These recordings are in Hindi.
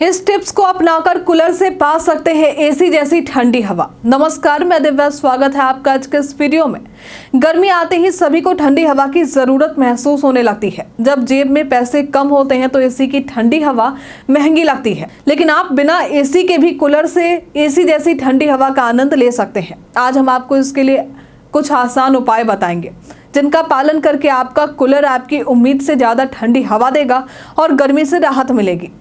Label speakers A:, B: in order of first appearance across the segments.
A: इस टिप्स को अपनाकर कूलर से पा सकते हैं एसी जैसी ठंडी हवा। नमस्कार, मैं दिव्या, स्वागत है आपका आज के इस वीडियो में। गर्मी आते ही सभी को ठंडी हवा की जरूरत महसूस होने लगती है। जब जेब में पैसे कम होते हैं तो एसी की ठंडी हवा महंगी लगती है, लेकिन आप बिना एसी के भी कूलर से एसी जैसी ठंडी हवा का आनंद ले सकते हैं। आज हम आपको इसके लिए कुछ आसान उपाय बताएंगे, जिनका पालन करके आपका कूलर आपकी उम्मीद से ज्यादा ठंडी हवा देगा और गर्मी से राहत मिलेगी।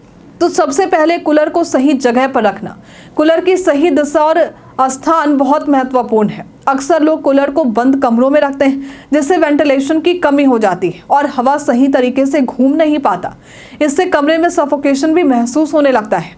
A: तो सबसे पहले कूलर को सही जगह पर रखना। कूलर की सही दिशा और स्थान बहुत महत्वपूर्ण है। अक्सर लोग कूलर को बंद कमरों में रखते हैं, जिससे वेंटिलेशन की कमी हो जाती है और हवा सही तरीके से घूम नहीं पाता। इससे कमरे में सफोकेशन भी महसूस होने लगता है।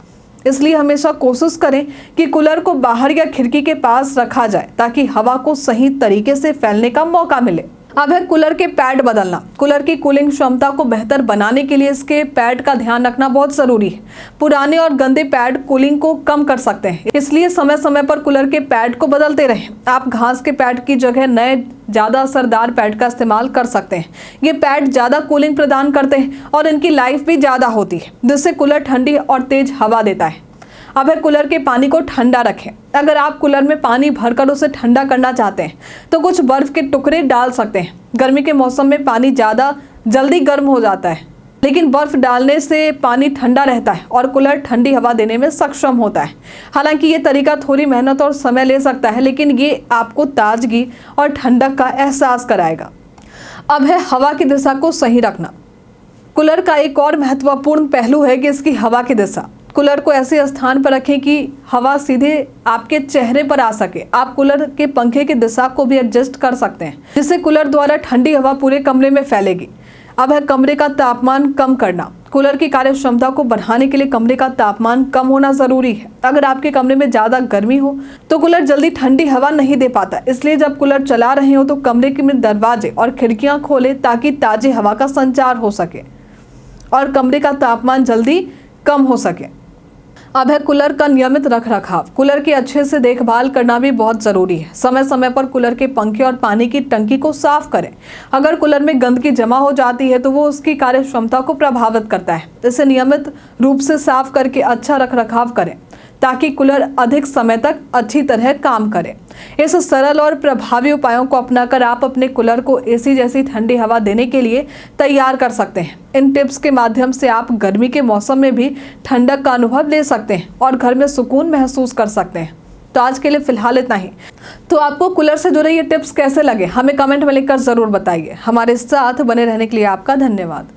A: इसलिए हमेशा कोशिश करें कि कूलर को बाहर या खिड़की के पास रखा जाए, ताकि हवा को सही तरीके से फैलने का मौका मिले। अब है कूलर के पैड बदलना। कूलर की कूलिंग क्षमता को बेहतर बनाने के लिए इसके पैड का ध्यान रखना बहुत जरूरी है। पुराने और गंदे पैड कूलिंग को कम कर सकते हैं, इसलिए समय समय पर कूलर के पैड को बदलते रहें। आप घास के पैड की जगह नए ज्यादा असरदार पैड का इस्तेमाल कर सकते हैं। ये पैड ज्यादा कूलिंग प्रदान करते हैं और इनकी लाइफ भी ज्यादा होती है, जिससे कूलर ठंडी और तेज हवा देता है। अब है कूलर के पानी को ठंडा रखें। अगर आप कूलर में पानी भरकर उसे ठंडा करना चाहते हैं तो कुछ बर्फ के टुकड़े डाल सकते हैं। गर्मी के मौसम में पानी ज़्यादा जल्दी गर्म हो जाता है, लेकिन बर्फ डालने से पानी ठंडा रहता है और कूलर ठंडी हवा देने में सक्षम होता है। हालांकि ये तरीका थोड़ी मेहनत और समय ले सकता है, लेकिन ये आपको ताजगी और ठंडक का एहसास कराएगा। अब है हवा की दिशा को सही रखना। कूलर का एक और महत्वपूर्ण पहलू है कि इसकी हवा की दिशा। कूलर को ऐसे स्थान पर रखें कि हवा सीधे आपके चेहरे पर आ सके। आप कूलर के पंखे की दिशा को भी एडजस्ट कर सकते हैं, जिससे कूलर द्वारा ठंडी हवा पूरे कमरे में फैलेगी। अब है कमरे का तापमान कम करना। कूलर की कार्य क्षमता को बढ़ाने के लिए कमरे का तापमान कम होना जरूरी है। अगर आपके कमरे में ज्यादा गर्मी हो तो कूलर जल्दी ठंडी हवा नहीं दे पाता। इसलिए जब कूलर चला रहे हो तो कमरे के में दरवाजे और खिड़कियां खोलें, ताकि ताजी हवा का संचार हो सके और कमरे का तापमान जल्दी कम हो सके। अब है कूलर का नियमित रखरखाव। कूलर की अच्छे से देखभाल करना भी बहुत जरूरी है। समय समय पर कूलर के पंखे और पानी की टंकी को साफ करें। अगर कूलर में गंदगी जमा हो जाती है तो वो उसकी कार्य क्षमता को प्रभावित करता है। इसे नियमित रूप से साफ करके अच्छा रखरखाव करें, ताकि कूलर अधिक समय तक अच्छी तरह काम करे। इस सरल और प्रभावी उपायों को अपनाकर आप अपने कूलर को एसी जैसी ठंडी हवा देने के लिए तैयार कर सकते हैं। इन टिप्स के माध्यम से आप गर्मी के मौसम में भी ठंडक का अनुभव ले सकते हैं और घर में सुकून महसूस कर सकते हैं। तो आज के लिए फिलहाल इतना ही। तो आपको कूलर से जुड़े ये टिप्स कैसे लगे, हमें कमेंट में लिखकर जरूर बताइए। हमारे साथ बने रहने के लिए आपका धन्यवाद।